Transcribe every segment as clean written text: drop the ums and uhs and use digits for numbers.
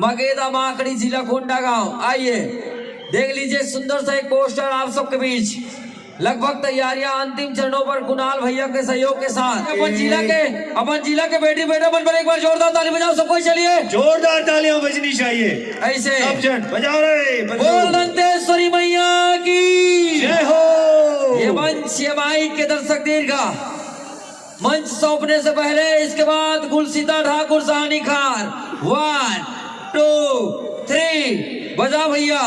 मगेदा माकड़ी जिला कोंडा गांव। आइए देख लीजिए सुंदर सा एक पोस्टर आप सबके बीच। लगभग तैयारियां अंतिम चरणों पर कुणाल भैया के सहयोग के साथ अपन जिला के बेटी बेटा मन पर एक बार जोरदार ताली बजाओ सबको। चलिए जोरदार तालियां बजनी चाहिए ऐसे सब जन बजाओ रे। बोल दंतेश्वरी मैया की जय हो। ये मंच ये माइक के दर्शक दीर्घा मंच सौंपने से पहले इसके बाद गुलसीता ठाकुर साहनी खान 1 2 3 बजा भैया।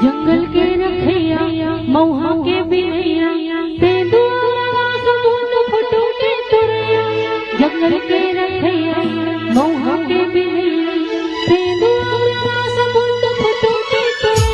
जंगल के रखैया मौहा के बिनैया तेंदुआ समुद्र फटो के तुरैया। जंगल के रखैया मौहा के बिनैया तेंदुआ समुद्र फटो के तुरैया।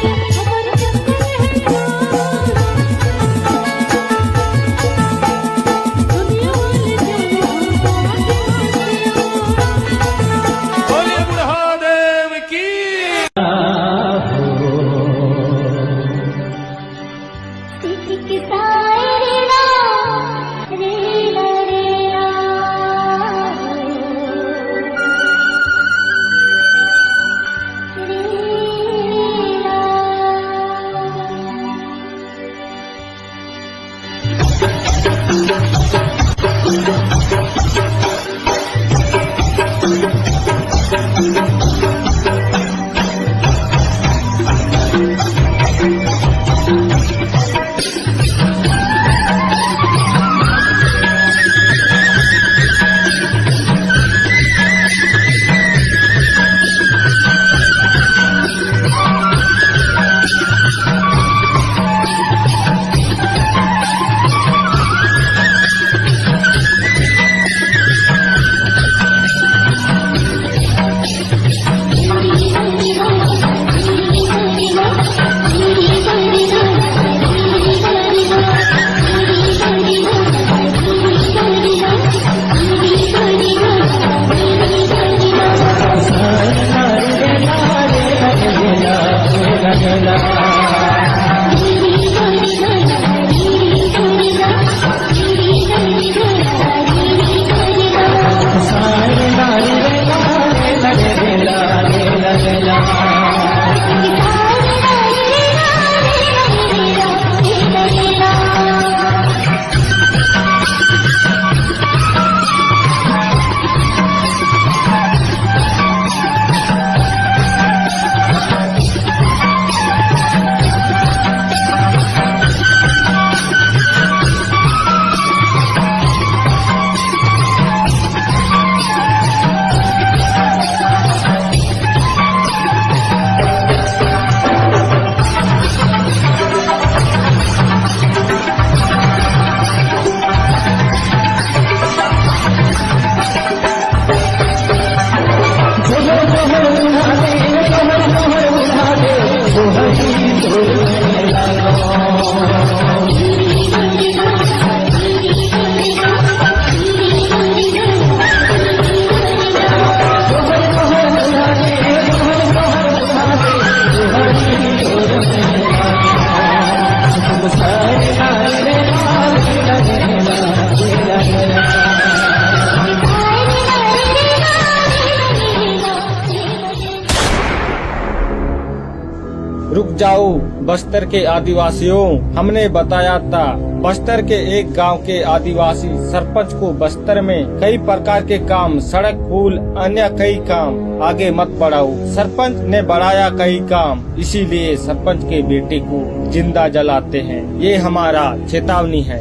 रुक जाओ बस्तर के आदिवासियों, हमने बताया था बस्तर के एक गांव के आदिवासी सरपंच को बस्तर में कई प्रकार के काम, सड़क, पुल, अन्य कई काम आगे मत बढ़ाओ। सरपंच ने बढ़ाया कई काम, इसीलिए सरपंच के बेटे को जिंदा जलाते हैं। ये हमारा चेतावनी है।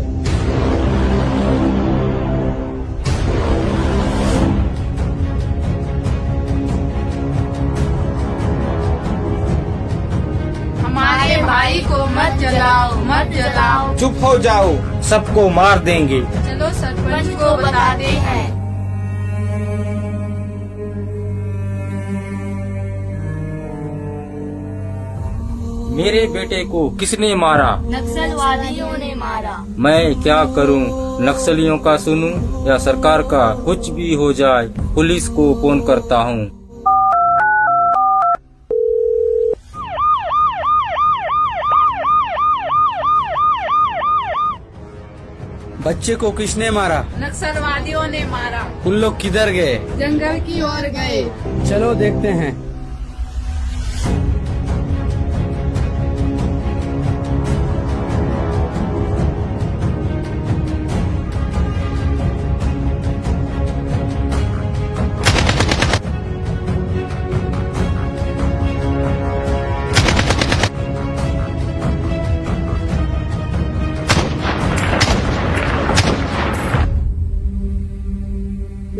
हमारे भाई को मत जलाओ, मत जलाओ। चुप हो जाओ, सबको मार देंगे। चलो सरपंच को बताते हैं। मेरे बेटे को किसने मारा? नक्सलवादियों ने मारा। मैं क्या करूं? नक्सलियों का सुनूं या सरकार का? कुछ भी हो जाए पुलिस को फोन करता हूं। बच्चे को किसने मारा? नक्सलवादियों ने मारा। उन लोग किधर गए? जंगल की ओर गए। चलो देखते हैं।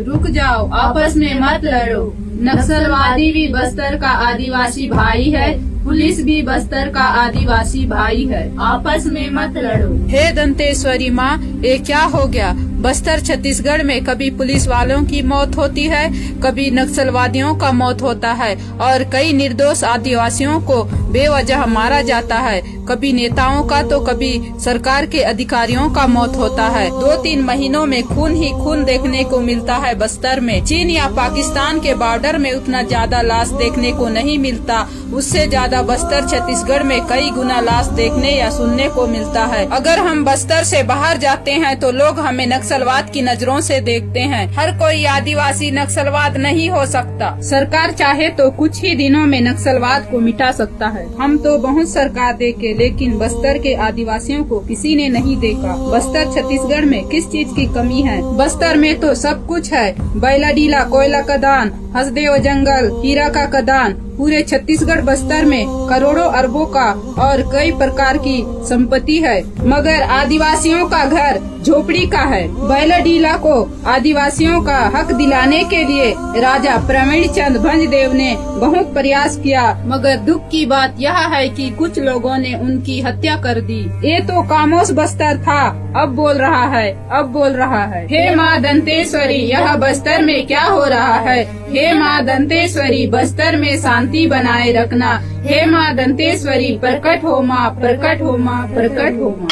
रुक जाओ, आपस में मत लड़ो। नक्सलवादी भी बस्तर का आदिवासी भाई है, पुलिस भी बस्तर का आदिवासी भाई है। आपस में मत लड़ो। हे दंतेश्वरी माँ, ये क्या हो गया? बस्तर छत्तीसगढ़ में कभी पुलिस वालों की मौत होती है, कभी नक्सलवादियों का मौत होता है और कई निर्दोष आदिवासियों को बेवजह मारा जाता है। कभी नेताओं का तो कभी सरकार के अधिकारियों का मौत होता है। 2-3 महीनों में खून ही खून देखने को मिलता है बस्तर में। चीन या पाकिस्तान के बॉर्डर में उतना ज्यादा लाश देखने को नहीं मिलता, उससे ज्यादा बस्तर छत्तीसगढ़ में कई गुना लाश देखने या सुनने को मिलता है। अगर हम बस्तर से बाहर जाते हैं तो लोग हमें नक्सलवाद की नजरों से देखते हैं। हर कोई आदिवासी नक्सलवाद नहीं हो सकता। सरकार चाहे तो कुछ ही दिनों में नक्सलवाद को मिटा सकता है। हम तो बहुत सरकार देखे, लेकिन बस्तर के आदिवासियों को किसी ने नहीं देखा। बस्तर छत्तीसगढ़ में किस चीज की कमी है? बस्तर में तो सब कुछ है। बैलाडीला कोयला खदान, हसदेव जंगल, हीरा का खदान। पूरे छत्तीसगढ़ बस्तर में करोड़ों अरबों का और कई प्रकार की संपत्ति है, मगर आदिवासियों का घर झोपड़ी का है। बैलाडीला को आदिवासियों का हक दिलाने के लिए राजा प्रवीण चंद भंजदेव ने बहुत प्रयास किया, मगर दुख की बात यह है कि कुछ लोगों ने उनकी हत्या कर दी। ये तो खामोश बस्तर था, अब बोल रहा है, अब बोल रहा है। हे माँ दंतेश्वरी, यह बस्तर में क्या हो रहा है? हे माँ दंतेश्वरी, बस्तर में शांति बनाए रखना। हे माँ दंतेश्वरी, प्रकट हो माँ, प्रकट हो माँ, प्रकट हो माँ।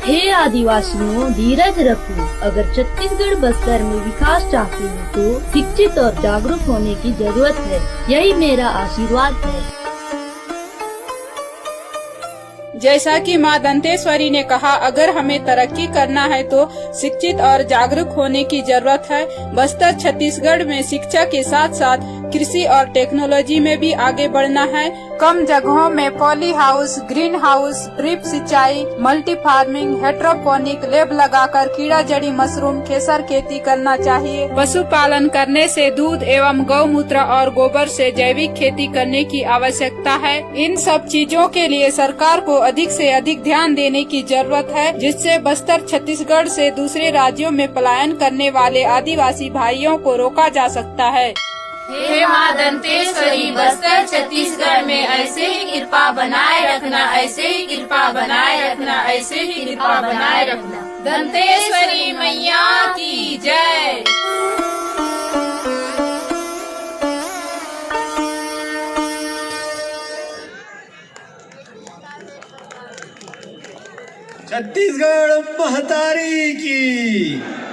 हे आदिवासियों, धीरज रखो। अगर छत्तीसगढ़ बस्तर में विकास चाहते हो तो शिक्षित और जागरूक होने की जरूरत है। यही मेरा आशीर्वाद है। जैसा कि माँ दंतेश्वरी ने कहा, अगर हमें तरक्की करना है तो शिक्षित और जागरूक होने की जरूरत है। बस्तर छत्तीसगढ़ में शिक्षा के साथ साथ कृषि और टेक्नोलॉजी में भी आगे बढ़ना है। कम जगहों में poly house, green house, drip सिंचाई, मल्टी फार्मिंग, हेट्रोपोनिक लैब लगाकर कीड़ा जड़ी मशरूम, खेसर खेती करना चाहिए। पशुपालन करने से दूध एवं गौमूत्र और गोबर से जैविक खेती करने की आवश्यकता है। इन सब चीजों के लिए सरकार को अधिक से अधिक ध्यान देने की जरूरत है, जिससे बस्तर छत्तीसगढ़ से दूसरे राज्यों में पलायन करने वाले आदिवासी भाइयों को रोका जा सकता है। हे माँ दंतेश्वरी, बस्तर छत्तीसगढ़ में ऐसे ही कृपा बनाए रखना, ऐसे ही कृपा बनाए रखना, ऐसे ही कृपा बनाए रखना। दंतेश्वरी मैया की जय। छत्तीसगढ़ महतारी की।